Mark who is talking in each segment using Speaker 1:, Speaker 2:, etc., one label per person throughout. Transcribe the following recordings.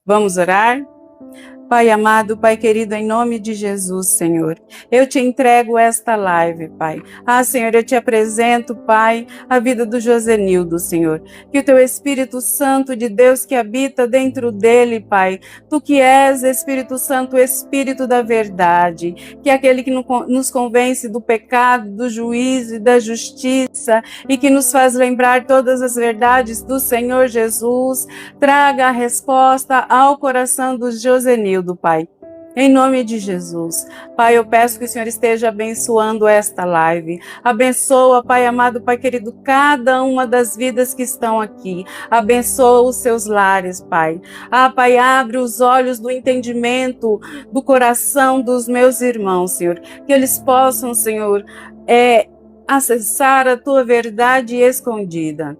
Speaker 1: Vamos orar? Pai amado, Pai querido, em nome de Jesus, Senhor, eu te entrego esta live, Pai. Senhor, eu te apresento, Pai, a vida do Josenildo, Senhor. Que o teu Espírito Santo de Deus que habita dentro dele, Pai, tu que és, Espírito Santo, Espírito da verdade, que é aquele que nos convence do pecado, do juízo e da justiça, e que nos faz lembrar todas as verdades do Senhor Jesus, traga a resposta ao coração do Josenildo, Pai. Em nome de Jesus. Pai, eu peço que o Senhor esteja abençoando esta live. Abençoa, Pai amado, Pai querido, cada uma das vidas que estão aqui. Abençoa os seus lares, Pai. Pai, abre os olhos do entendimento, do coração dos meus irmãos, Senhor. Que eles possam, Senhor, acessar a tua verdade escondida.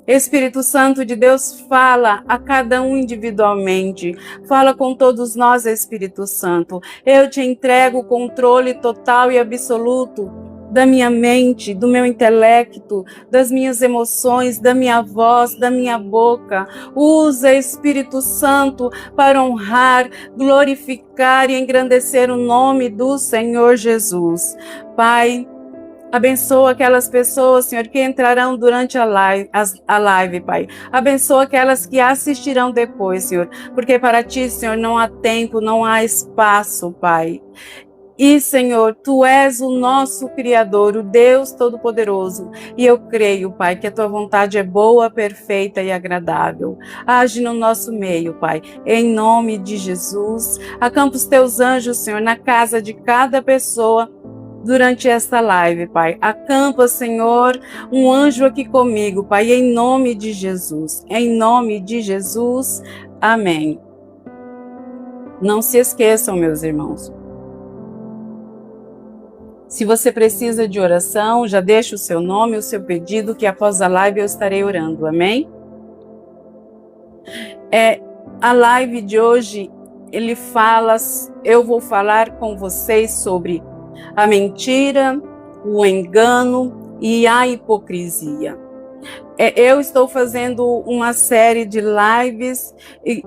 Speaker 1: Espírito Santo de Deus, fala a cada um individualmente. Fala com todos nós, Espírito Santo. Eu te entrego o controle total e absoluto da minha mente, do meu intelecto, das minhas emoções, da minha voz, da minha boca. Usa, Espírito Santo, para honrar, glorificar e engrandecer o nome do Senhor Jesus. Pai, abençoa aquelas pessoas, Senhor, que entrarão durante a live, Pai. Abençoa aquelas que assistirão depois, Senhor, porque para Ti, Senhor, não há tempo, não há espaço, Pai. E, Senhor, Tu és o nosso Criador, o Deus Todo-Poderoso. E eu creio, Pai, que a Tua vontade é boa, perfeita e agradável. Age no nosso meio, Pai, em nome de Jesus. Acampa os Teus anjos, Senhor, na casa de cada pessoa durante esta live, Pai. Acampa, Senhor, um anjo aqui comigo, Pai, em nome de Jesus. Em nome de Jesus. Amém. Não se esqueçam, meus irmãos. Se você precisa de oração, já deixa o seu nome, o seu pedido, que após a live eu estarei orando. Amém? A live de hoje, eu vou falar com vocês sobre a mentira, o engano e a hipocrisia. Eu estou fazendo uma série de lives e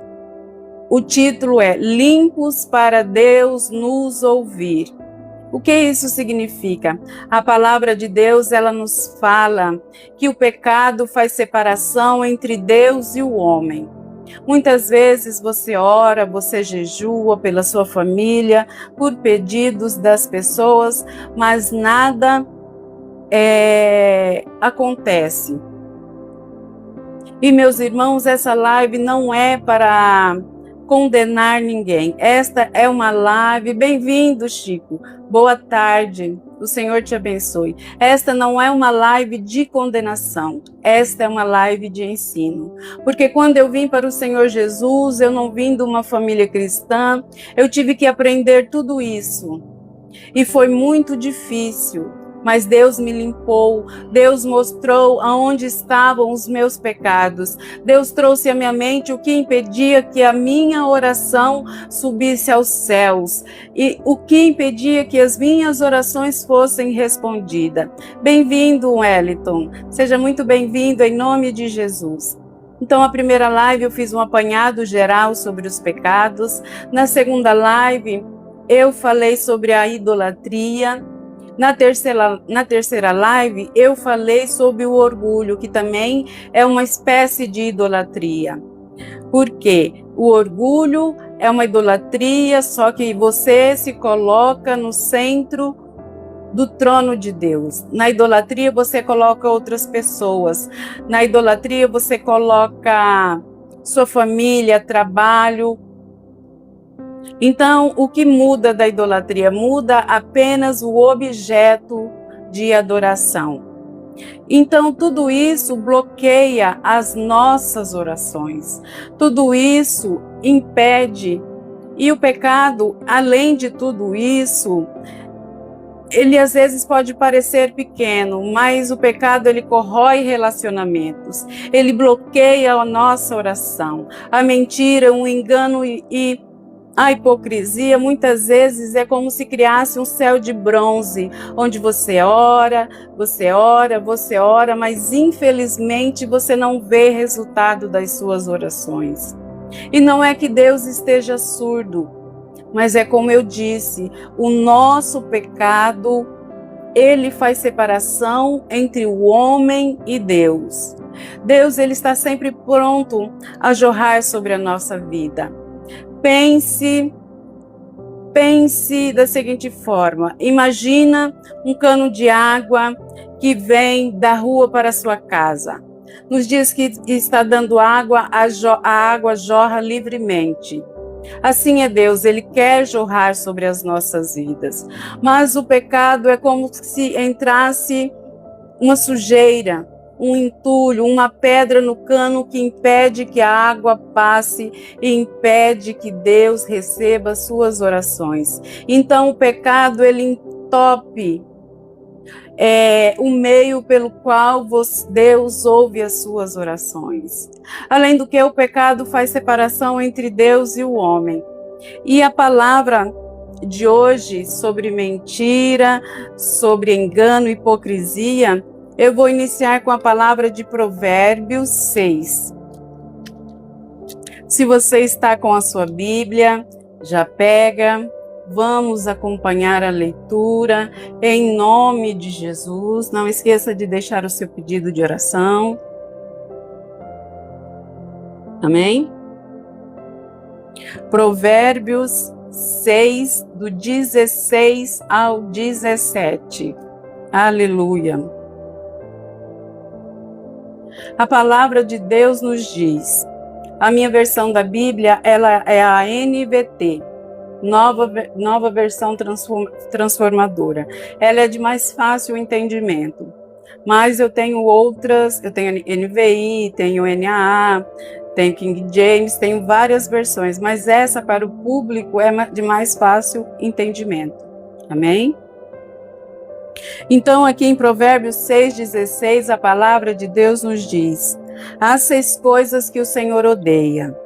Speaker 1: o título é Limpos para Deus nos ouvir. O que isso significa? A palavra de Deus, ela nos fala que o pecado faz separação entre Deus e o homem. Muitas vezes você ora, você jejua pela sua família, por pedidos das pessoas, mas nada acontece. E, meus irmãos, essa live não é para condenar ninguém. Esta é uma live. Bem-vindo, Chico. Boa tarde. O Senhor te abençoe. Esta não é uma live de condenação. Esta é uma live de ensino. Porque quando eu vim para o Senhor Jesus, eu não vim de uma família cristã. Eu tive que aprender tudo isso. E foi muito difícil. Mas Deus me limpou, Deus mostrou aonde estavam os meus pecados. Deus trouxe à minha mente o que impedia que a minha oração subisse aos céus e o que impedia que as minhas orações fossem respondidas. Bem-vindo, Wellington. Seja muito bem-vindo em nome de Jesus. Então, a primeira live eu fiz um apanhado geral sobre os pecados. Na segunda live, eu falei sobre a idolatria. Na terceira live, eu falei sobre o orgulho, que também é uma espécie de idolatria. Por quê? O orgulho é uma idolatria, só que você se coloca no centro do trono de Deus. Na idolatria, você coloca outras pessoas. Na idolatria, você coloca sua família, trabalho. Então, o que muda da idolatria? Muda apenas o objeto de adoração. Então, tudo isso bloqueia as nossas orações. Tudo isso impede. E o pecado, além de tudo isso, ele às vezes pode parecer pequeno, mas o pecado ele corrói relacionamentos. Ele bloqueia a nossa oração. A mentira, o engano e a hipocrisia muitas vezes é como se criasse um céu de bronze, onde você ora, mas infelizmente você não vê resultado das suas orações. E não é que Deus esteja surdo, mas é como eu disse, o nosso pecado, ele faz separação entre o homem e Deus. Deus, ele está sempre pronto a jorrar sobre a nossa vida. Pense da seguinte forma: imagina um cano de água que vem da rua para a sua casa. Nos dias que está dando água, a água jorra livremente. Assim é Deus, ele quer jorrar sobre as nossas vidas. Mas o pecado é como se entrasse uma sujeira, um entulho, uma pedra no cano que impede que a água passe e impede que Deus receba suas orações. Então o pecado, ele entope o meio pelo qual Deus ouve as suas orações. Além do que, o pecado faz separação entre Deus e o homem. E a palavra de hoje sobre mentira, sobre engano e hipocrisia, eu vou iniciar com a palavra de Provérbios 6. Se você está com a sua Bíblia, já pega. Vamos acompanhar a leitura em nome de Jesus. Não esqueça de deixar o seu pedido de oração. Amém? Provérbios 6, do 16 ao 17. Aleluia. A palavra de Deus nos diz, a minha versão da Bíblia, ela é a NVT. Nova versão transformadora. Ela é de mais fácil entendimento. Mas eu tenho outras, eu tenho NVI, tenho NAA, tenho King James, tenho várias versões, mas essa para o público é de mais fácil entendimento. Amém? Então aqui em Provérbios 6,16, a palavra de Deus nos diz: há 6 coisas que o Senhor odeia.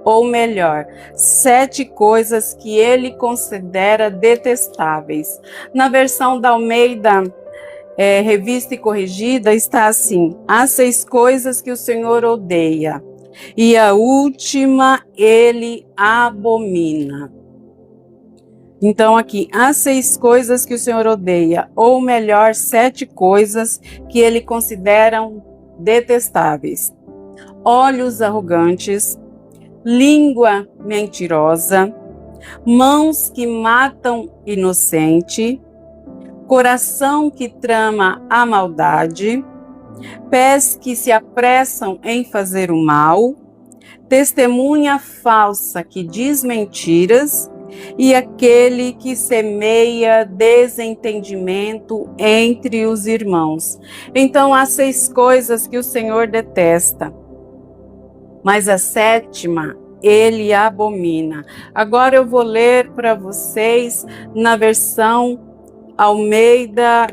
Speaker 1: Ou melhor, 7 coisas que ele considera detestáveis. Na versão da Almeida, revista e corrigida, está assim: há 6 coisas que o Senhor odeia, e a última ele abomina. Então aqui, há 6 coisas que o Senhor odeia, ou melhor, 7 coisas que ele considera detestáveis: olhos arrogantes, língua mentirosa, mãos que matam inocente, coração que trama a maldade, pés que se apressam em fazer o mal, testemunha falsa que diz mentiras, e aquele que semeia desentendimento entre os irmãos. Então há 6 coisas que o Senhor detesta, mas a 7ª ele abomina. Agora eu vou ler para vocês na versão Almeida,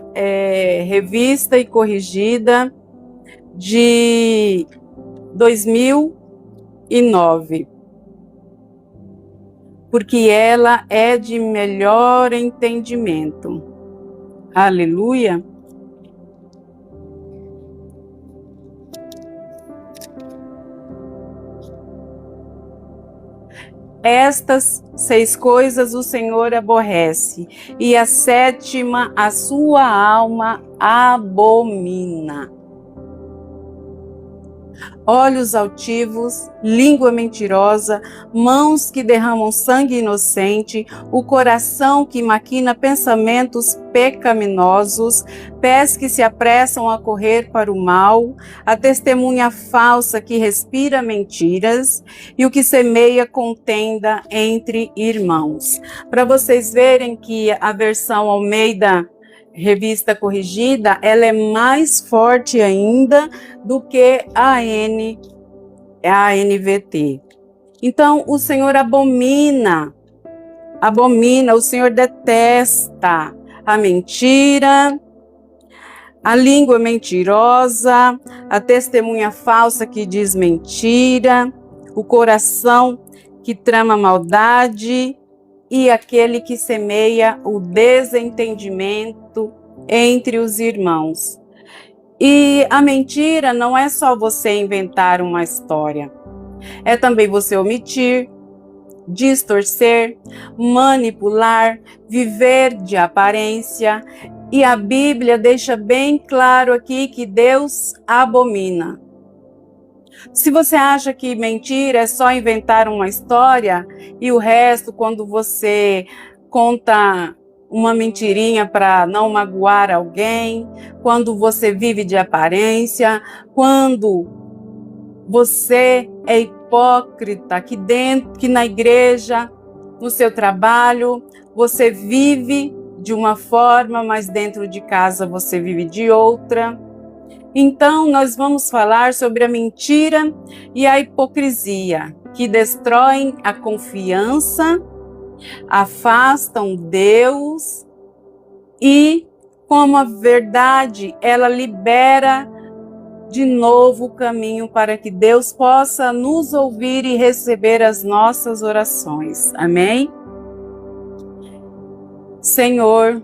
Speaker 1: revista e corrigida, de 2009, porque ela é de melhor entendimento. Aleluia. Estas 6 coisas o Senhor aborrece, e a 7ª a sua alma abomina: olhos altivos, língua mentirosa, mãos que derramam sangue inocente, o coração que maquina pensamentos pecaminosos, pés que se apressam a correr para o mal, a testemunha falsa que respira mentiras, e o que semeia contenda entre irmãos. Para vocês verem que a versão Almeida, revista corrigida, ela é mais forte ainda do que a NVT. Então, o Senhor abomina, o Senhor detesta a mentira, a língua mentirosa, a testemunha falsa que diz mentira, o coração que trama maldade, e aquele que semeia o desentendimento entre os irmãos. E a mentira não é só você inventar uma história. É também você omitir, distorcer, manipular, viver de aparência. E a Bíblia deixa bem claro aqui que Deus abomina. Se você acha que mentira é só inventar uma história e o resto, quando você conta uma mentirinha para não magoar alguém, quando você vive de aparência, quando você é hipócrita, que na igreja, no seu trabalho, você vive de uma forma, mas dentro de casa você vive de outra. Então, nós vamos falar sobre a mentira e a hipocrisia, que destroem a confiança, afastam Deus e, como a verdade, ela libera de novo o caminho para que Deus possa nos ouvir e receber as nossas orações. Amém? Senhor,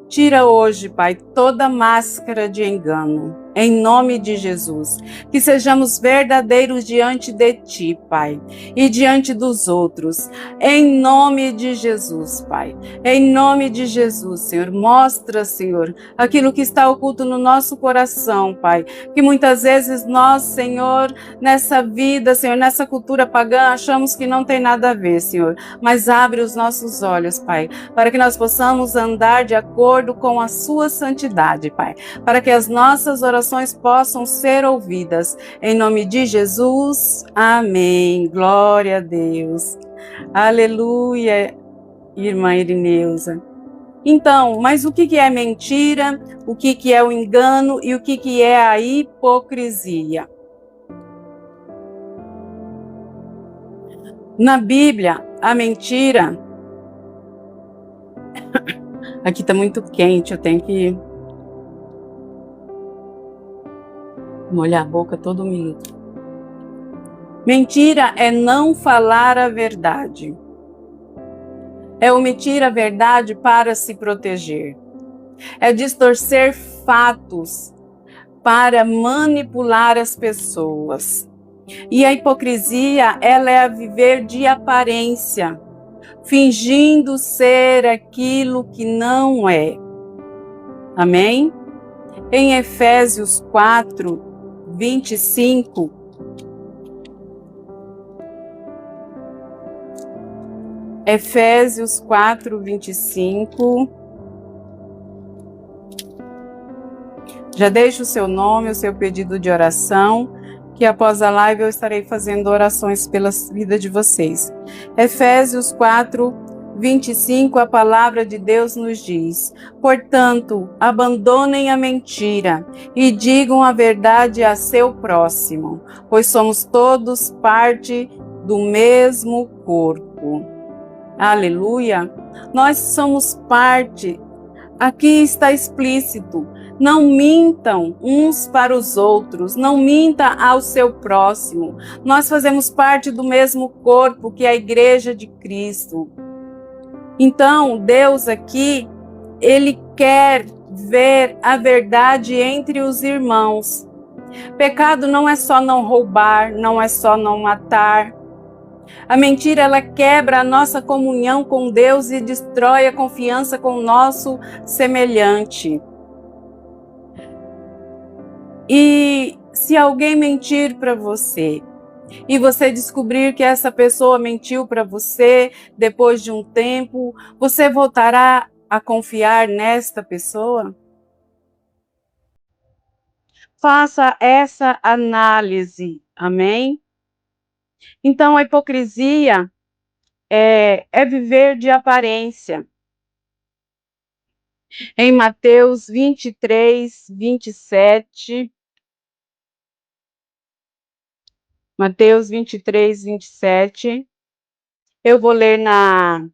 Speaker 1: tira hoje, Pai, toda máscara de engano, em nome de Jesus. Que sejamos verdadeiros diante de Ti, Pai, e diante dos outros, em nome de Jesus, Pai. Em nome de Jesus, Senhor. Mostra, Senhor, aquilo que está oculto no nosso coração, Pai. Que muitas vezes nós, Senhor, nessa vida, Senhor, nessa cultura pagã, achamos que não tem nada a ver, Senhor. Mas abre os nossos olhos, Pai, para que nós possamos andar de acordo com a sua santidade, Pai, para que as nossas orações possam ser ouvidas. Em nome de Jesus, amém. Glória a Deus. Aleluia, irmã Irineusa. Então, mas o que é mentira, o que é o engano e o que é a hipocrisia? Na Bíblia, a mentira... Aqui está muito quente, eu tenho que molhar a boca todo minuto. Mentira é não falar a verdade. É omitir a verdade para se proteger. É distorcer fatos para manipular as pessoas. E a hipocrisia, ela é a viver de aparência, fingindo ser aquilo que não é. Amém? Em Efésios 4, 25, Efésios 4, 25. Já deixe o seu nome, o seu pedido de oração, que após a live eu estarei fazendo orações pela vida de vocês. Efésios 4, 25, a palavra de Deus nos diz: portanto, abandonem a mentira e digam a verdade a seu próximo, pois somos todos parte do mesmo corpo. Aleluia! Nós somos parte. Aqui está explícito: não mintam uns para os outros, não minta ao seu próximo. Nós fazemos parte do mesmo corpo, que é a Igreja de Cristo. Então, Deus aqui, Ele quer ver a verdade entre os irmãos. Pecado não é só não roubar, não é só não matar. A mentira, ela quebra a nossa comunhão com Deus e destrói a confiança com o nosso semelhante. E se alguém mentir para você, e você descobrir que essa pessoa mentiu para você, depois de um tempo, você voltará a confiar nesta pessoa? Faça essa análise, amém? Então, a hipocrisia é viver de aparência. Em Mateus 23, 27... Mateus 23, 27. Eu vou ler na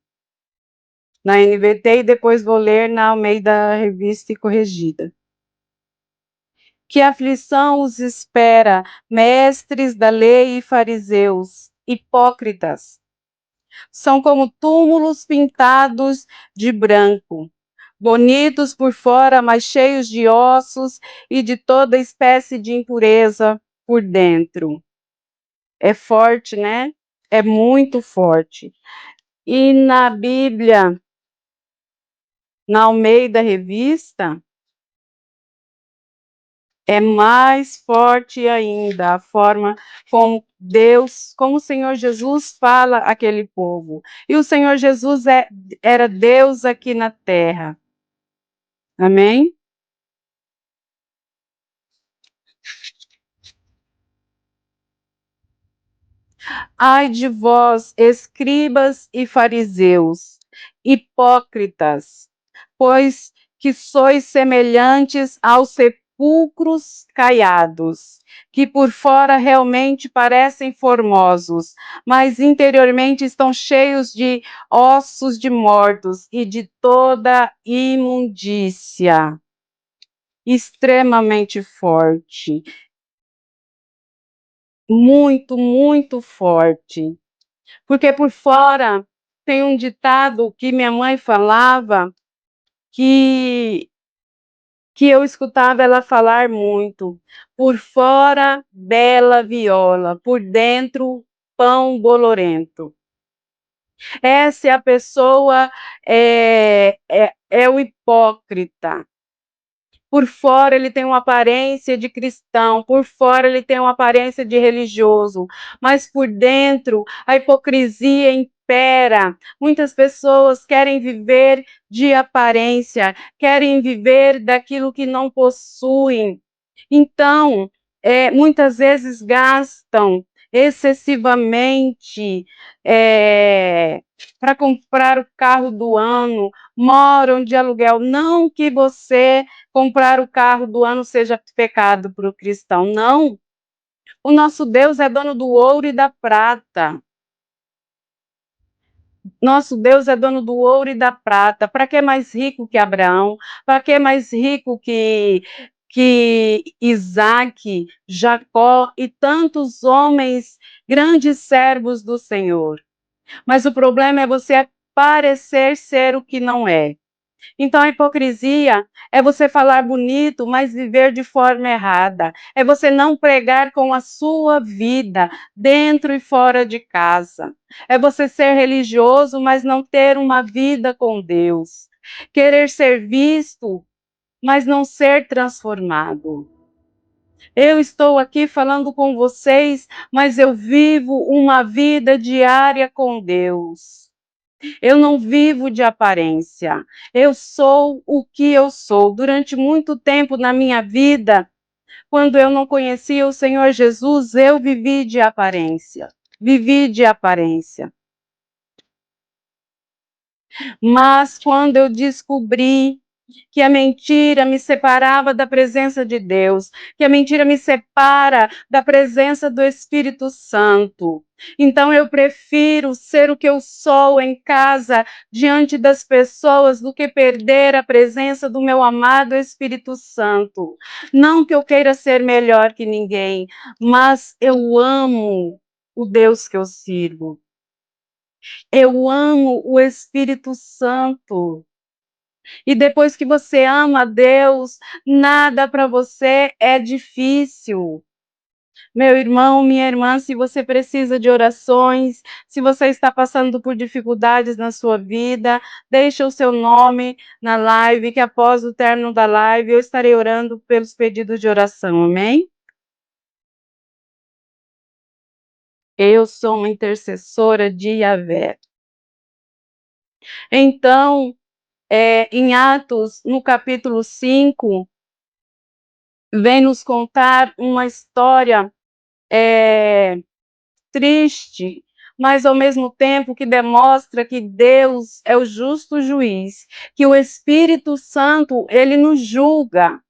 Speaker 1: NVT e depois vou ler na Almeida Revista e Corrigida. Que aflição os espera, mestres da lei e fariseus, hipócritas. São como túmulos pintados de branco, bonitos por fora, mas cheios de ossos e de toda espécie de impureza por dentro. É forte, né? É muito forte. E na Bíblia, na Almeida Revista, é mais forte ainda a forma como Deus, como o Senhor Jesus fala àquele povo. E o Senhor Jesus era Deus aqui na terra. Amém? Ai de vós, escribas e fariseus, hipócritas, pois que sois semelhantes aos sepulcros caiados, que por fora realmente parecem formosos, mas interiormente estão cheios de ossos de mortos e de toda imundícia. Extremamente forte, muito, muito forte. Porque por fora tem um ditado que minha mãe falava que, que eu escutava ela falar muito. Por fora, bela viola, por dentro, pão bolorento. Essa é a pessoa, é o hipócrita. Por fora ele tem uma aparência de cristão, por fora ele tem uma aparência de religioso, mas por dentro a hipocrisia impera. Muitas pessoas querem viver de aparência, querem viver daquilo que não possuem. Então, muitas vezes gastam excessivamente para comprar o carro do ano, moram de aluguel. Não que você comprar o carro do ano seja pecado para o cristão, não. O nosso Deus é dono do ouro e da prata. Nosso Deus é dono do ouro e da prata. Para que mais rico que Abraão? Para que mais rico que Isaac, Jacó e tantos homens, grandes servos do Senhor? Mas o problema é você parecer ser o que não é. Então, a hipocrisia é você falar bonito, mas viver de forma errada. É você não pregar com a sua vida, dentro e fora de casa. É você ser religioso, mas não ter uma vida com Deus. Querer ser visto, mas não ser transformado. Eu estou aqui falando com vocês, mas eu vivo uma vida diária com Deus. Eu não vivo de aparência. Eu sou o que eu sou. Durante muito tempo na minha vida, quando eu não conhecia o Senhor Jesus, eu vivi de aparência. Vivi de aparência. Mas quando eu descobri que a mentira me separava da presença de Deus, que a mentira me separa da presença do Espírito Santo. Então eu prefiro ser o que eu sou em casa, diante das pessoas, do que perder a presença do meu amado Espírito Santo. Não que eu queira ser melhor que ninguém, mas eu amo o Deus que eu sirvo. Eu amo o Espírito Santo. E depois que você ama a Deus, nada para você é difícil. Meu irmão, minha irmã, se você precisa de orações, se você está passando por dificuldades na sua vida, deixa o seu nome na live, que após o término da live eu estarei orando pelos pedidos de oração, amém? Eu sou uma intercessora de Yahvé. Então, em Atos, no capítulo 5, vem nos contar uma história é, triste, mas ao mesmo tempo que demonstra que Deus é o justo juiz, que o Espírito Santo, ele nos julga.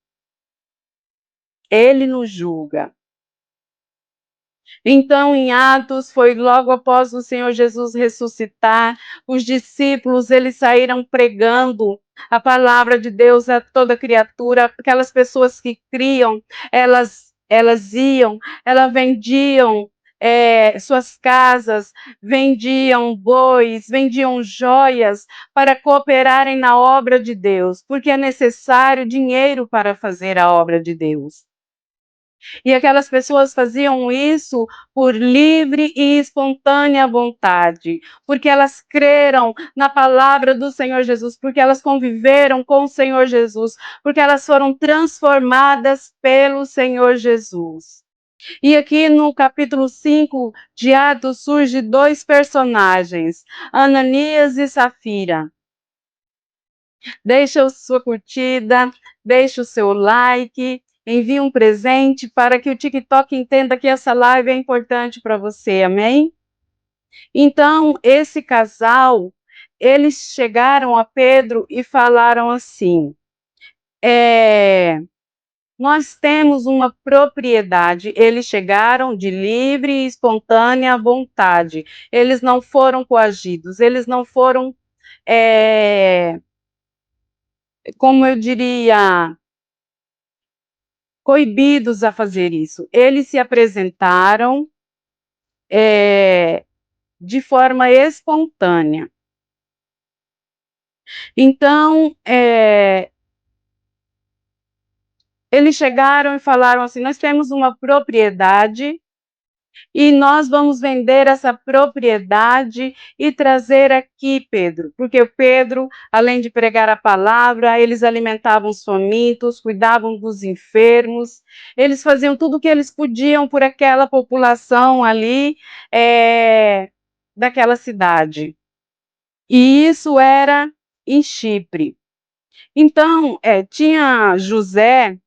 Speaker 1: Então, em Atos, foi logo após o Senhor Jesus ressuscitar, os discípulos, eles saíram pregando a palavra de Deus a toda criatura, aquelas pessoas que criam, elas iam, elas vendiam suas casas, vendiam bois, vendiam joias para cooperarem na obra de Deus, porque é necessário dinheiro para fazer a obra de Deus. E aquelas pessoas faziam isso por livre e espontânea vontade, porque elas creram na palavra do Senhor Jesus, porque elas conviveram com o Senhor Jesus, porque elas foram transformadas pelo Senhor Jesus. E aqui no capítulo 5 de Atos surge dois personagens, Ananias e Safira. Deixa a sua curtida, deixa o seu like, envie um presente para que o TikTok entenda que essa live é importante para você, amém? Então, esse casal, eles chegaram a Pedro e falaram assim, nós temos uma propriedade. Eles chegaram de livre e espontânea vontade. Eles não foram coagidos, eles não foram, como eu diria, coibidos a fazer isso. Eles se apresentaram de forma espontânea. Então, eles chegaram e falaram assim: nós temos uma propriedade e nós vamos vender essa propriedade e trazer aqui, Pedro. Porque Pedro, além de pregar a palavra, eles alimentavam os famintos, cuidavam dos enfermos, eles faziam tudo o que eles podiam por aquela população ali, daquela cidade. E isso era em Chipre. Então, tinha José,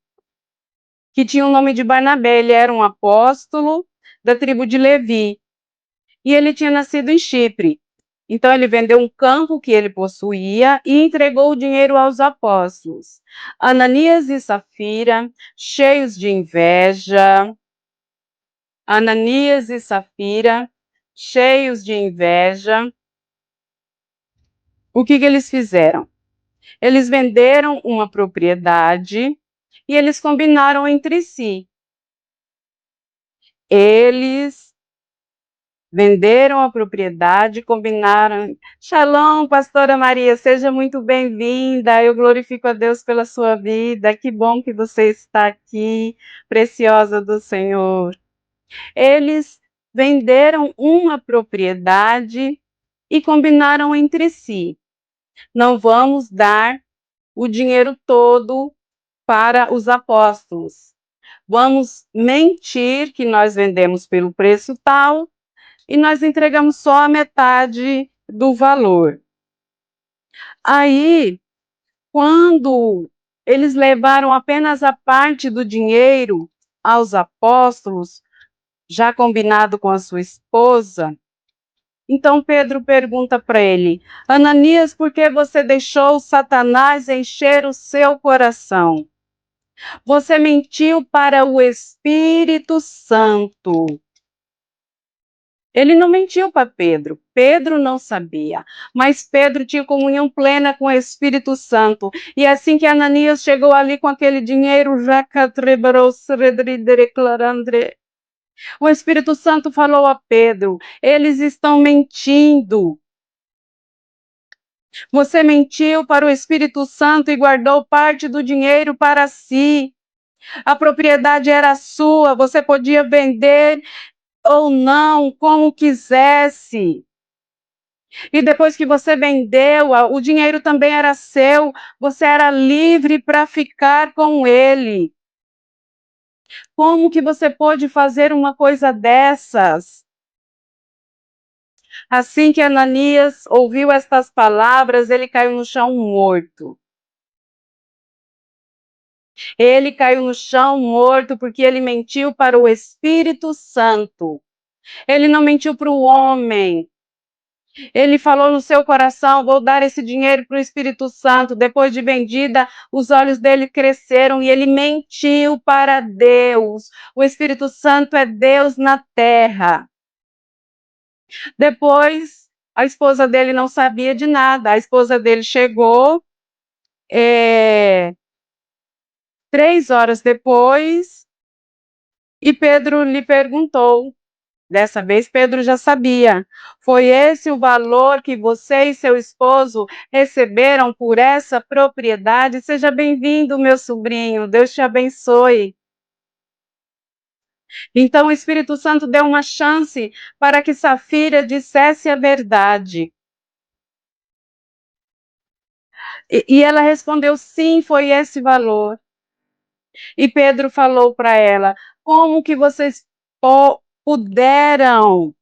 Speaker 1: que tinha o nome de Barnabé, ele era um apóstolo da tribo de Levi. E ele tinha nascido em Chipre. Então, ele vendeu um campo que ele possuía e entregou o dinheiro aos apóstolos. Ananias e Safira, cheios de inveja, Ananias e Safira, cheios de inveja, o que eles fizeram? Eles venderam uma propriedade e eles combinaram entre si. Eles venderam a propriedade, combinaram. Shalom, pastora Maria, seja muito bem-vinda. Eu glorifico a Deus pela sua vida. Que bom que você está aqui, preciosa do Senhor. Eles venderam uma propriedade e combinaram entre si. Não vamos dar o dinheiro todo para os apóstolos. Vamos mentir que nós vendemos pelo preço tal e nós entregamos só a metade do valor. Aí, quando eles levaram apenas a parte do dinheiro aos apóstolos, já combinado com a sua esposa, então Pedro pergunta para ele: Ananias, por que você deixou Satanás encher o seu coração? Você mentiu para o Espírito Santo. Ele não mentiu para Pedro. Pedro não sabia, mas Pedro tinha comunhão plena com o Espírito Santo. E assim que Ananias chegou ali com aquele dinheiro, o Espírito Santo falou a Pedro: eles estão mentindo. Você mentiu para o Espírito Santo e guardou parte do dinheiro para si. A propriedade era sua, você podia vender ou não, como quisesse. E depois que você vendeu, o dinheiro também era seu, você era livre para ficar com ele. Como que você pôde fazer uma coisa dessas? Assim que Ananias ouviu estas palavras, ele caiu no chão morto. Ele caiu no chão morto porque ele mentiu para o Espírito Santo. Ele não mentiu para o homem. Ele falou no seu coração: vou dar esse dinheiro para o Espírito Santo. Depois de vendida, os olhos dele cresceram e ele mentiu para Deus. O Espírito Santo é Deus na terra. Depois, a esposa dele não sabia de nada. A esposa dele chegou 3 horas depois e Pedro lhe perguntou. Dessa vez, Pedro já sabia. Foi esse o valor que você e seu esposo receberam por essa propriedade? Seja bem-vindo, meu sobrinho. Deus te abençoe. Então o Espírito Santo deu uma chance para que Safira dissesse a verdade. E ela respondeu: sim, foi esse valor. E Pedro falou para ela: como que vocês puderam?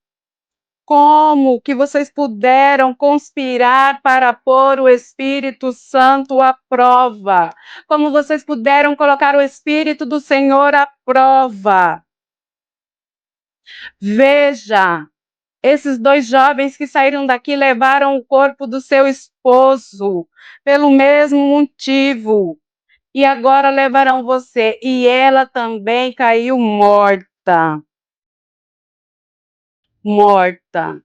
Speaker 1: Como que vocês puderam conspirar para pôr o Espírito Santo à prova? Como vocês puderam colocar o Espírito do Senhor à prova? Veja, esses dois jovens que saíram daqui levaram o corpo do seu esposo pelo mesmo motivo. E agora levarão você. E ela também caiu morta. Morta.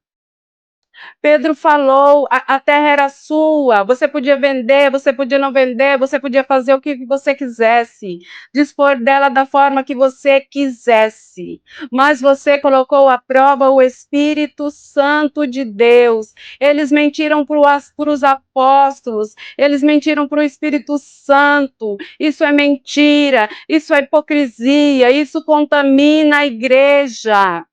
Speaker 1: Pedro falou, a terra era sua, você podia vender, você podia não vender, você podia fazer o que você quisesse, dispor dela da forma que você quisesse, mas você colocou à prova o Espírito Santo de Deus. Eles mentiram para os apóstolos, eles mentiram para o Espírito Santo. Isso é mentira, isso é hipocrisia, isso contamina a igreja.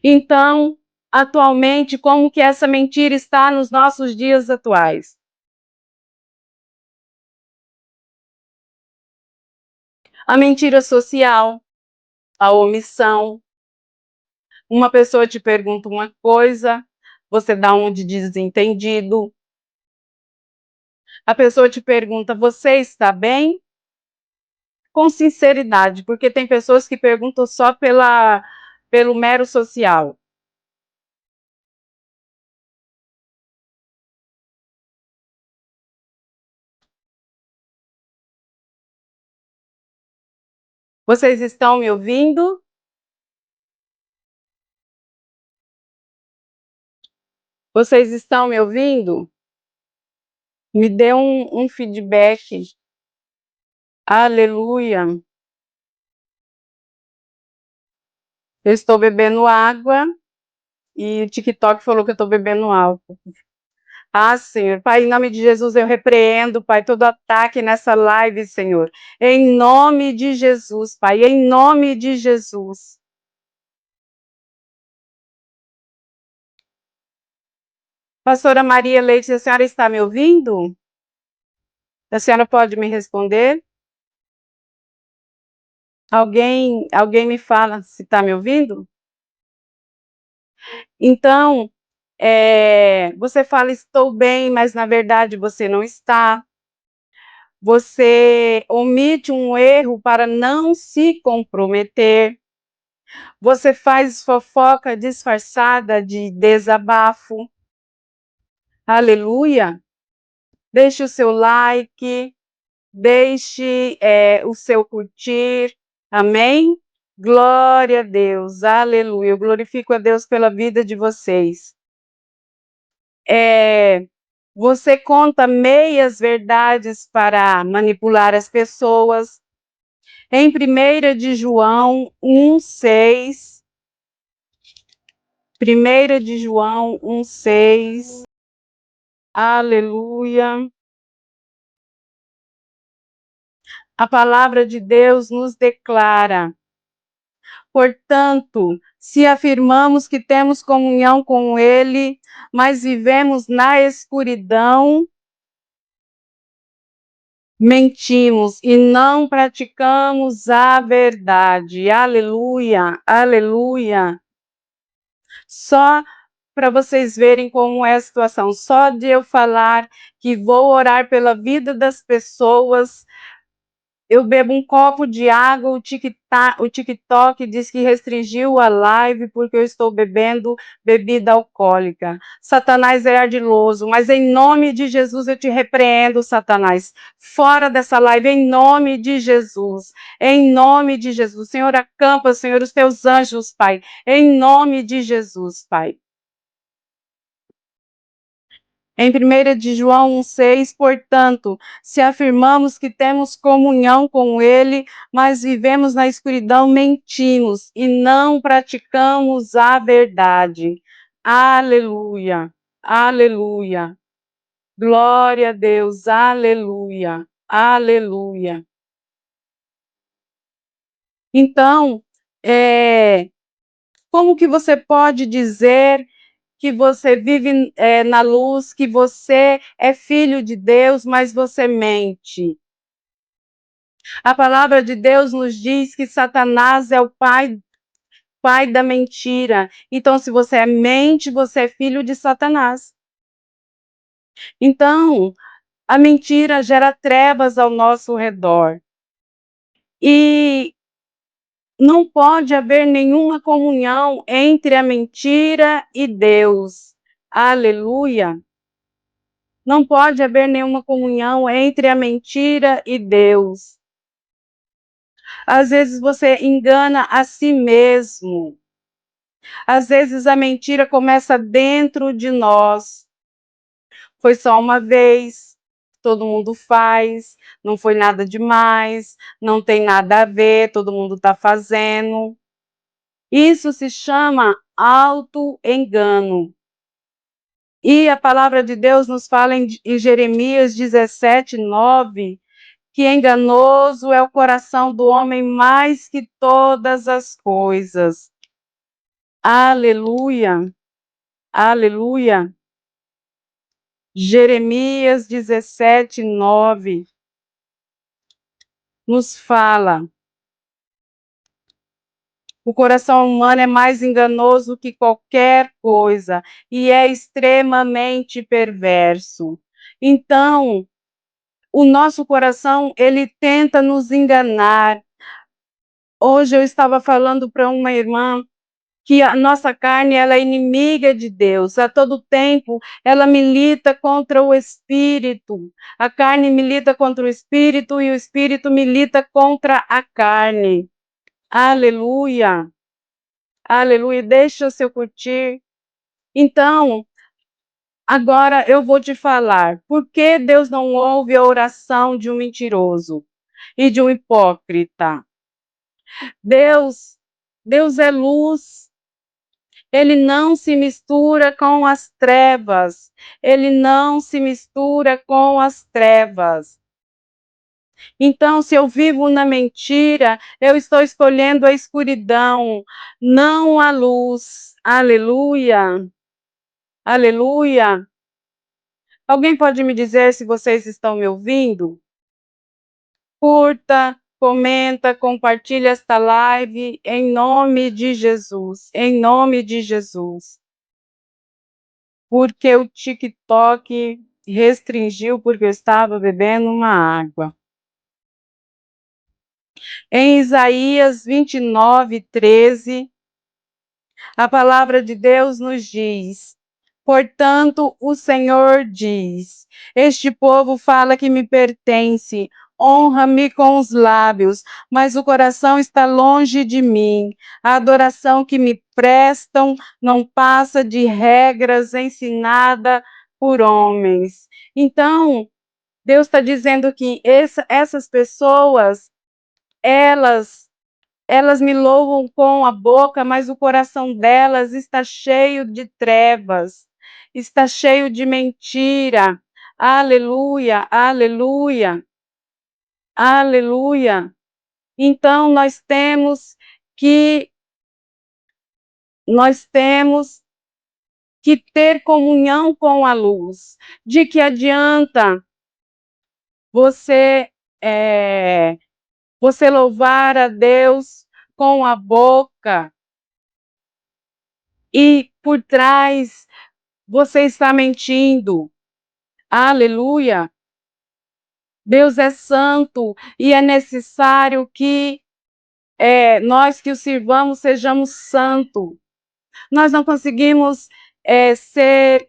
Speaker 1: Então, atualmente, como que essa mentira está nos nossos dias atuais? A mentira social, a omissão. Uma pessoa te pergunta uma coisa, você dá um de desentendido. A pessoa te pergunta: você está bem? Com sinceridade, porque tem pessoas que perguntam só pelo mero social. Vocês estão me ouvindo? Vocês estão me ouvindo? Me dê um feedback. Aleluia. Eu estou bebendo água e o TikTok falou que eu estou bebendo álcool. Ah, Senhor, Pai, em nome de Jesus eu repreendo, Pai, todo ataque nessa live, Senhor. Em nome de Jesus, Pai, em nome de Jesus. Pastora Maria Leite, a senhora está me ouvindo? A senhora pode me responder? Alguém me fala se está me ouvindo? Então, você fala estou bem, mas na verdade você não está. Você omite um erro para não se comprometer. Você faz fofoca disfarçada de desabafo. Aleluia. Deixe o seu like, deixe o seu curtir. Amém? Glória a Deus. Aleluia. Eu glorifico a Deus pela vida de vocês. Você conta meias verdades para manipular as pessoas. Em 1 de João 1:6, 1 de João 1:6, aleluia. A palavra de Deus nos declara: portanto, se afirmamos que temos comunhão com Ele, mas vivemos na escuridão, mentimos e não praticamos a verdade. Aleluia, aleluia. Só para vocês verem como é a situação, só de eu falar que vou orar pela vida das pessoas, eu bebo um copo de água, o TikTok diz que restringiu a live porque eu estou bebendo bebida alcoólica. Satanás é ardiloso, mas em nome de Jesus eu te repreendo, Satanás. Fora dessa live, em nome de Jesus. Em nome de Jesus. Senhor, acampa, Senhor, os teus anjos, Pai. Em nome de Jesus, Pai. Em 1 de João 1:6, portanto, se afirmamos que temos comunhão com Ele, mas vivemos na escuridão, mentimos e não praticamos a verdade. Aleluia, aleluia, glória a Deus, aleluia, aleluia. Então, como que você pode dizer que você vive na luz, que você é filho de Deus, mas você mente? A palavra de Deus nos diz que Satanás é o pai da mentira. Então, se você é mente, você é filho de Satanás. Então, a mentira gera trevas ao nosso redor. E não pode haver nenhuma comunhão entre a mentira e Deus. Aleluia! Não pode haver nenhuma comunhão entre a mentira e Deus. Às vezes você engana a si mesmo. Às vezes a mentira começa dentro de nós. Foi só uma vez, todo mundo faz, não foi nada demais, não tem nada a ver, todo mundo está fazendo. Isso se chama auto-engano. E a palavra de Deus nos fala em Jeremias 17:9, que enganoso é o coração do homem mais que todas as coisas. Aleluia, aleluia. Jeremias 17:9 nos fala: o coração humano é mais enganoso que qualquer coisa e é extremamente perverso. Então, o nosso coração, ele tenta nos enganar. Hoje eu estava falando para uma irmã que a nossa carne, ela é inimiga de Deus. A todo tempo ela milita contra o espírito. A carne milita contra o espírito e o espírito milita contra a carne. Aleluia. Aleluia. Deixa eu curtir. Então, agora eu vou te falar. Por que Deus não ouve a oração de um mentiroso e de um hipócrita? Deus é luz. Ele não se mistura com as trevas. Ele não se mistura com as trevas. Então, se eu vivo na mentira, eu estou escolhendo a escuridão, não a luz. Aleluia. Aleluia. Alguém pode me dizer se vocês estão me ouvindo? Curta, comenta, compartilha esta live em nome de Jesus. Em nome de Jesus. Porque o TikTok restringiu porque eu estava bebendo uma água. Em Isaías 29:13, a palavra de Deus nos diz: portanto, o Senhor diz: este povo fala que me pertence, honra-me com os lábios, mas o coração está longe de mim. A adoração que me prestam não passa de regras ensinadas por homens. Então, Deus está dizendo que essas pessoas, elas me louvam com a boca, mas o coração delas está cheio de trevas, está cheio de mentira. Aleluia, aleluia, aleluia. Então que nós temos que ter comunhão com a luz. De que adianta você você louvar a Deus com a boca e por trás você está mentindo? Aleluia! Deus é santo e é necessário que nós que o sirvamos sejamos santos. Nós não conseguimos ser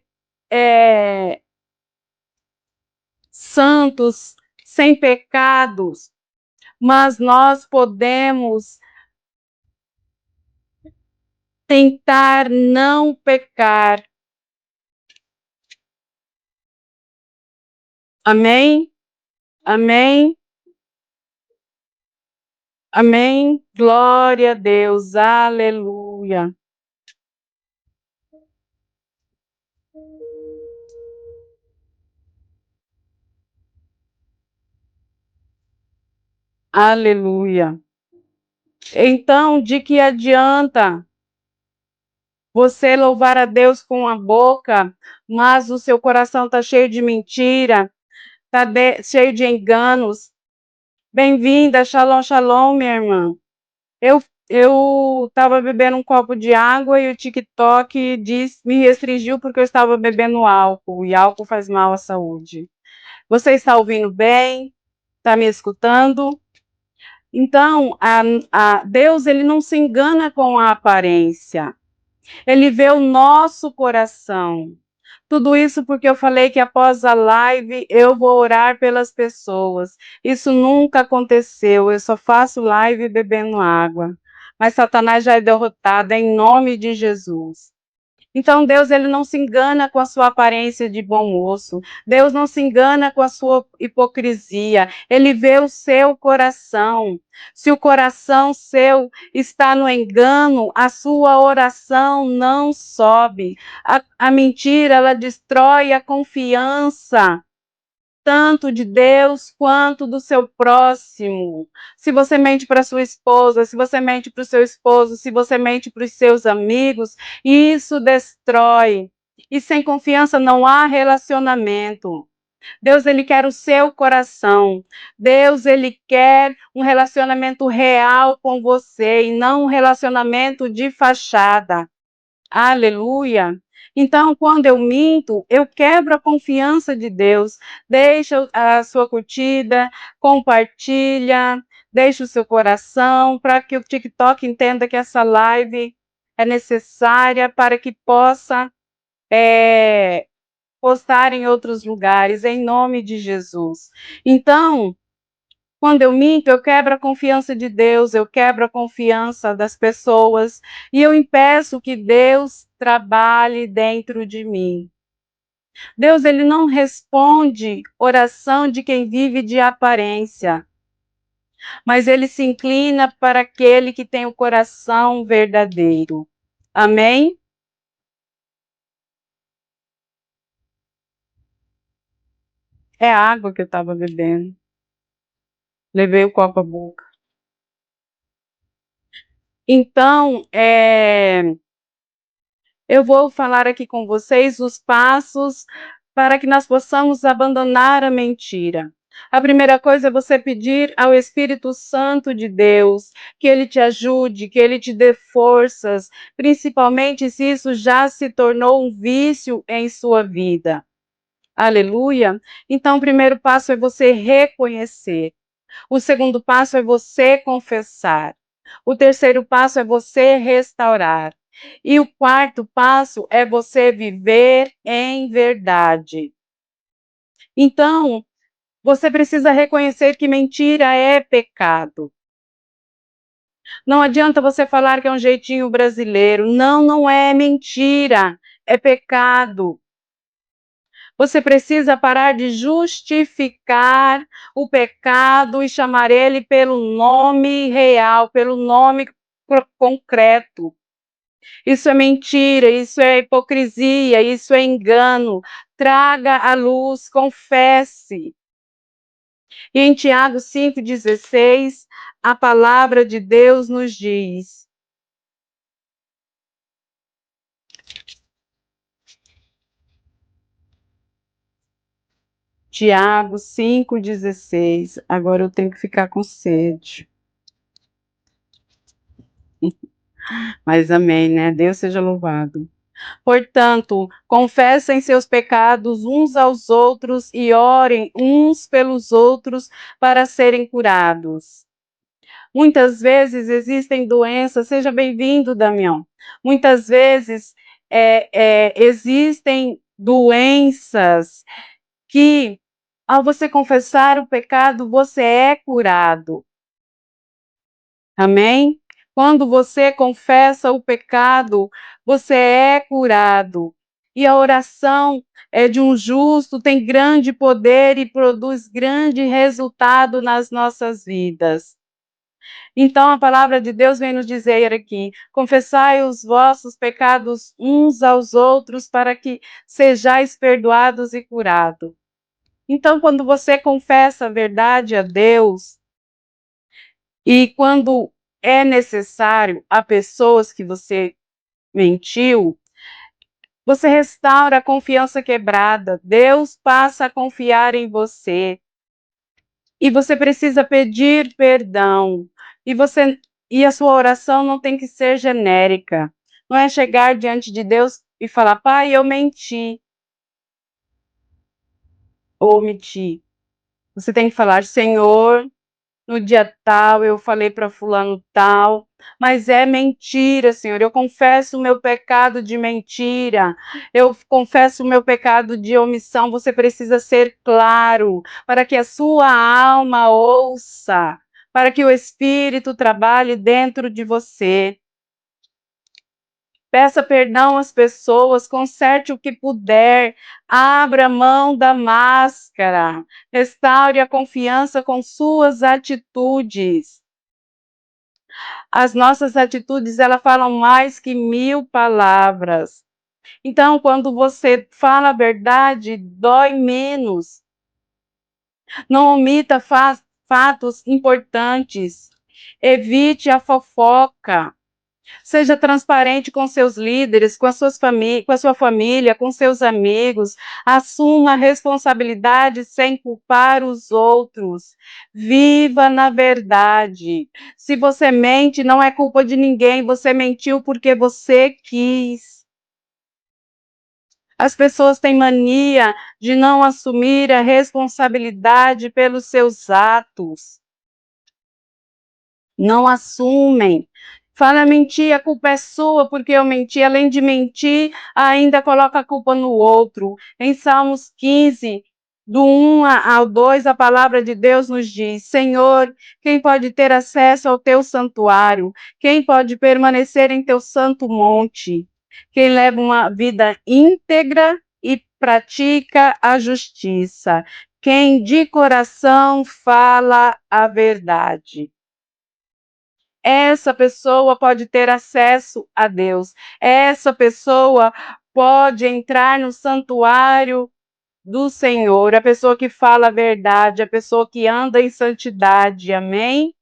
Speaker 1: santos sem pecados, mas nós podemos tentar não pecar. Amém? Amém? Amém? Glória a Deus, aleluia. Aleluia. Então, de que adianta você louvar a Deus com a boca, mas o seu coração está cheio de mentira, está cheio de enganos? Bem-vinda, shalom, shalom, minha irmã. Eu estava bebendo um copo de água e o TikTok me restringiu porque eu estava bebendo álcool, e álcool faz mal à saúde. Você está ouvindo bem? Está me escutando? Então, Deus ele não se engana com a aparência. Ele vê o nosso coração. Tudo isso porque eu falei que após a live eu vou orar pelas pessoas. Isso nunca aconteceu. Eu só faço live bebendo água. Mas Satanás já é derrotado em nome de Jesus. Então Deus ele não se engana com a sua aparência de bom moço. Deus não se engana com a sua hipocrisia. Ele vê o seu coração. Se o coração seu está no engano, a sua oração não sobe. A mentira ela destrói a confiança tanto de Deus quanto do seu próximo. Se você mente para sua esposa, se você mente para o seu esposo, se você mente para os seus amigos, isso destrói. E sem confiança não há relacionamento. Deus ele quer o seu coração. Deus ele quer um relacionamento real com você e não um relacionamento de fachada. Aleluia. Então, quando eu minto, eu quebro a confiança de Deus. Deixa a sua curtida, compartilha, deixa o seu coração para que o TikTok entenda que essa live é necessária para que possa postar em outros lugares, em nome de Jesus. Então, quando eu minto, eu quebro a confiança de Deus, eu quebro a confiança das pessoas e eu impeço que Deus trabalhe dentro de mim. Deus, ele não responde oração de quem vive de aparência, mas ele se inclina para aquele que tem o coração verdadeiro. Amém? É a água que eu estava bebendo. Levei o copo à boca. Então, eu vou falar aqui com vocês os passos para que nós possamos abandonar a mentira. A primeira coisa é você pedir ao Espírito Santo de Deus que ele te ajude, que ele te dê forças, principalmente se isso já se tornou um vício em sua vida. Aleluia! Então, o primeiro passo é você reconhecer. O segundo passo é você confessar. O terceiro passo é você restaurar. E o quarto passo é você viver em verdade. Então, você precisa reconhecer que mentira é pecado. Não adianta você falar que é um jeitinho brasileiro. Não, não é mentira. É pecado. Você precisa parar de justificar o pecado e chamar ele pelo nome real, pelo nome concreto. Isso é mentira, isso é hipocrisia, isso é engano. Traga a luz, confesse. E em Tiago 5,16, a palavra de Deus nos diz. Tiago 5,16. Agora eu tenho que ficar com sede. Mas amém, né? Deus seja louvado. Portanto, confessem seus pecados uns aos outros e orem uns pelos outros para serem curados. Muitas vezes existem doenças, seja bem-vindo, Damião. Muitas vezes existem doenças que, ao você confessar o pecado, você é curado. Amém? Quando você confessa o pecado, você é curado. E a oração é de um justo, tem grande poder e produz grande resultado nas nossas vidas. Então a palavra de Deus vem nos dizer aqui: confessai os vossos pecados uns aos outros para que sejais perdoados e curados. Então, quando você confessa a verdade a Deus, e quando é necessário a pessoas que você mentiu, você restaura a confiança quebrada. Deus passa a confiar em você. E você precisa pedir perdão. E a sua oração não tem que ser genérica. Não é chegar diante de Deus e falar: Pai, eu menti ou omiti. Você tem que falar: Senhor, no dia tal eu falei para fulano tal, mas é mentira, Senhor. Eu confesso o meu pecado de mentira. Eu confesso o meu pecado de omissão. Você precisa ser claro para que a sua alma ouça, para que o Espírito trabalhe dentro de você. Peça perdão às pessoas, conserte o que puder, abra mão da máscara, restaure a confiança com suas atitudes. As nossas atitudes, elas falam mais que 1000 palavras. Então, quando você fala a verdade, dói menos. Não omita fatos importantes. Evite a fofoca. Seja transparente com seus líderes, com com a sua família, com seus amigos. Assuma a responsabilidade sem culpar os outros. Viva na verdade. Se você mente, não é culpa de ninguém. Você mentiu porque você quis. As pessoas têm mania de não assumir a responsabilidade pelos seus atos. Não assumem. Fala mentir, a culpa é sua porque eu menti. Além de mentir, ainda coloca a culpa no outro. Em Salmos 15, do 1 ao 2, a palavra de Deus nos diz: Senhor, quem pode ter acesso ao teu santuário? Quem pode permanecer em teu santo monte? Quem leva uma vida íntegra e pratica a justiça. Quem de coração fala a verdade. Essa pessoa pode ter acesso a Deus. Essa pessoa pode entrar no santuário do Senhor. A pessoa que fala a verdade, a pessoa que anda em santidade. Amém?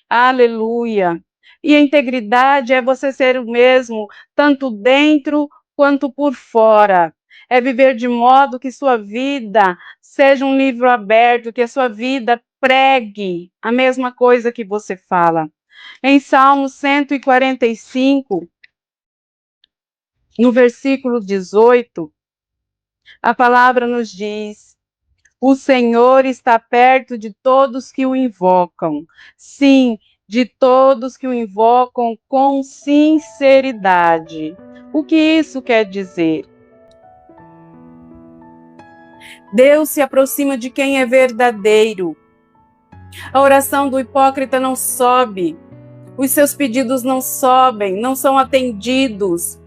Speaker 1: Aleluia. E a integridade é você ser o mesmo, tanto dentro quanto por fora. É viver de modo que sua vida seja um livro aberto, que a sua vida pregue a mesma coisa que você fala. Em Salmo 145, no versículo 18, a palavra nos diz: o Senhor está perto de todos que o invocam. Sim, de todos que o invocam com sinceridade. O que isso quer dizer? Deus se aproxima de quem é verdadeiro. A oração do hipócrita não sobe. Os seus pedidos não sobem, não são atendidos.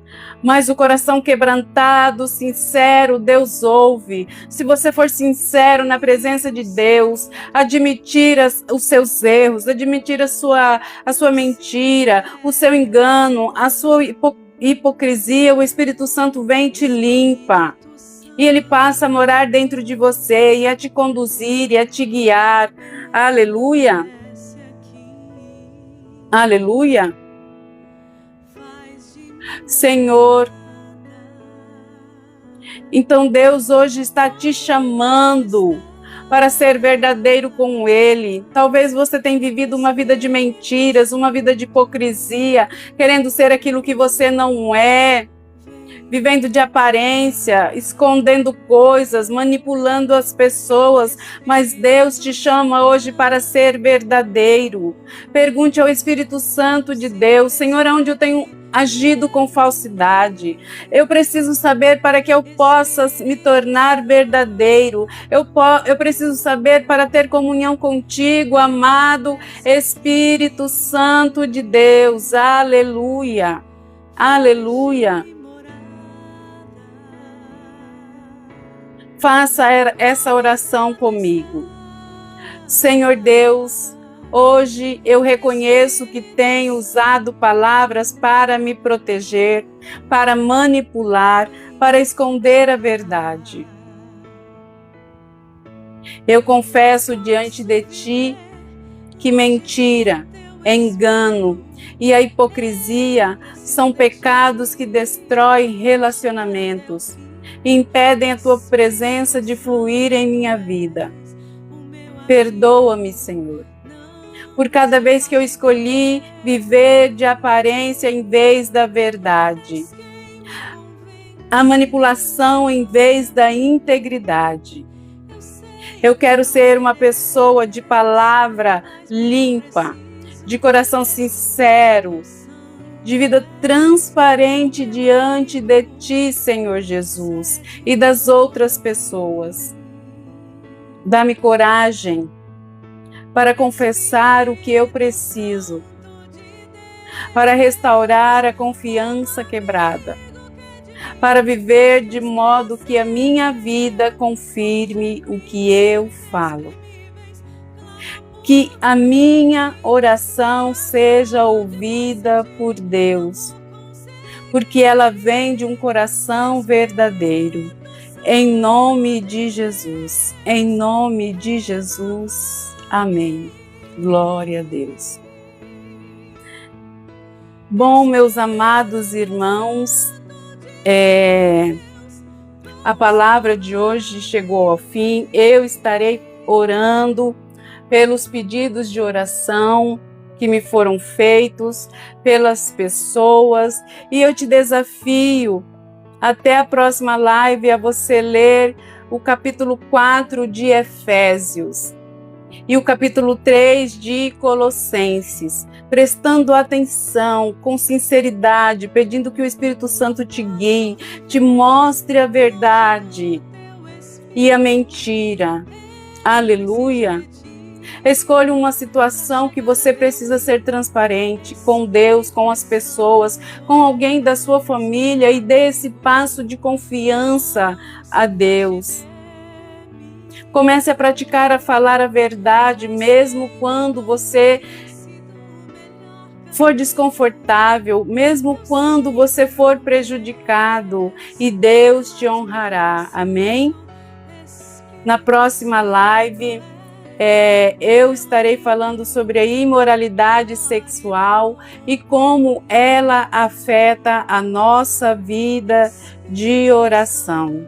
Speaker 1: Mas o coração quebrantado, sincero, Deus ouve. Se você for sincero na presença de Deus, admitir os seus erros, admitir a sua mentira, o seu engano, a sua hipocrisia, o Espírito Santo vem e te limpa. E ele passa a morar dentro de você e a te conduzir e a te guiar. Aleluia! Aleluia! Senhor, então Deus hoje está te chamando para ser verdadeiro com Ele. Talvez você tenha vivido uma vida de mentiras, uma vida de hipocrisia, querendo ser aquilo que você não é, vivendo de aparência, escondendo coisas, manipulando as pessoas, mas Deus te chama hoje para ser verdadeiro. Pergunte ao Espírito Santo de Deus: Senhor, onde eu tenho agido com falsidade? Eu preciso saber para que eu possa me tornar verdadeiro. Eu preciso saber para ter comunhão contigo, amado Espírito Santo de Deus. Aleluia. Aleluia. Faça essa oração comigo. Senhor Deus, hoje eu reconheço que tenho usado palavras para me proteger, para manipular, para esconder a verdade. Eu confesso diante de Ti que mentira engano e a hipocrisia são pecados que destroem relacionamentos e impedem a tua presença de fluir em minha vida. Perdoa-me, Senhor, por cada vez que eu escolhi viver de aparência em vez da verdade, a manipulação em vez da integridade. Eu quero ser uma pessoa de palavra limpa, de coração sincero, de vida transparente diante de Ti, Senhor Jesus, e das outras pessoas. Dá-me coragem para confessar o que eu preciso, para restaurar a confiança quebrada, para viver de modo que a minha vida confirme o que eu falo. Que a minha oração seja ouvida por Deus, porque ela vem de um coração verdadeiro. Em nome de Jesus, em nome de Jesus, amém. Glória a Deus. Bom, meus amados irmãos, a palavra de hoje chegou ao fim. Eu estarei orando pelos pedidos de oração que me foram feitos, pelas pessoas, e eu te desafio até a próxima live a você ler o capítulo 4 de Efésios e o capítulo 3 de Colossenses, prestando atenção, com sinceridade, pedindo que o Espírito Santo te guie, te mostre a verdade e a mentira. Aleluia! Escolha uma situação que você precisa ser transparente com Deus, com as pessoas, com alguém da sua família e dê esse passo de confiança a Deus. Comece a praticar, a falar a verdade, mesmo quando você for desconfortável, mesmo quando você for prejudicado, e Deus te honrará. Amém? Na próxima live, eu estarei falando sobre a imoralidade sexual e como ela afeta a nossa vida de oração.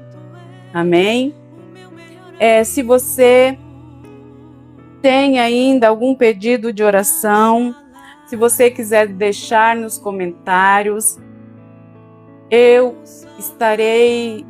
Speaker 1: Amém? Se você tem ainda algum pedido de oração, se você quiser deixar nos comentários, eu estarei